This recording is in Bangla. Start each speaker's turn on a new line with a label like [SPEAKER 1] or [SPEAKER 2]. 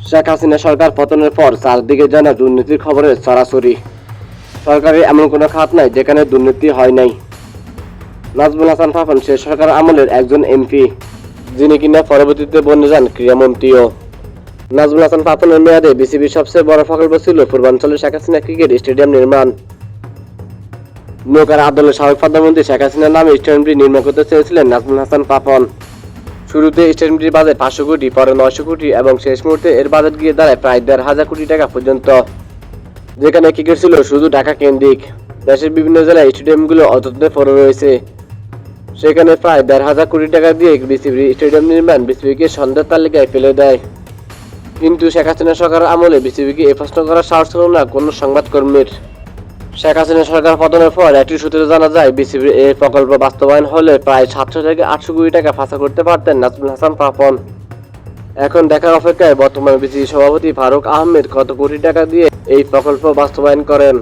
[SPEAKER 1] শেখ হাসিনা সরকার পতনের পর চারদিকে যেন দুর্নীতির খবরের ছড়াছড়ি। সরকারের এমন কোনো খাত নাই যেখানে দুর্নীতি হয় নাই। নাজমুল হাসান পাপন সে সরকার আমলের একজন এমপি, যিনি কিনা পরবর্তীতে বনে যান ক্রীড়ামন্ত্রীও। নাজমুল হাসান পাপনের মেয়াদে বিসিবির সবচেয়ে বড় প্রকল্প ছিল পূর্বাঞ্চলে শেখ হাসিনা ক্রিকেট স্টেডিয়াম নির্মাণ। নৌকার আদলে সাবেক প্রধানমন্ত্রী শেখ হাসিনার নামে স্টেডিয়ামটি নির্মাণ করতে চেয়েছিলেন নাজমুল হাসান পাপন। শুরুতে স্টেডিয়ামটির বাজেট 500 কোটি, পরে 900 কোটি এবং শেষ মুহূর্তে এর বাজেট গিয়ে দাঁড়ায় প্রায় 1,500 কোটি টাকা পর্যন্ত। যেখানে ক্রিকেট ছিল শুধু ঢাকা কেন্দ্রিক, দেশের বিভিন্ন জেলায় স্টেডিয়ামগুলো অযত্নে পড়ে রয়েছে। সেখানে প্রায় 1,500 কোটি টাকা দিয়ে বিসিবির স্টেডিয়াম নির্মাণ বিসিবিকে সন্দেহের তালিকায় ফেলে দেয়। কিন্তু শেখ হাসিনা সরকারের আমলে বিসিবিকে এ প্রশ্ন করার সাহস ছিল না কোনো সংবাদকর্মীর। শেখ হাসিনা সরকার পতনের পর একটি সূত্রে জানা যায়, বিসিবির এই প্রকল্প বাস্তবায়ন হলে প্রায় 700 থেকে 800 কোটি টাকা ফাঁসা করতে পারতেন নাজমুল হাসান পাপন। এখন দেখার অপেক্ষায় বর্তমান বিসিবি সভাপতি ফারুক আহমেদ কত কোটি টাকা দিয়ে এই প্রকল্প বাস্তবায়ন করেন।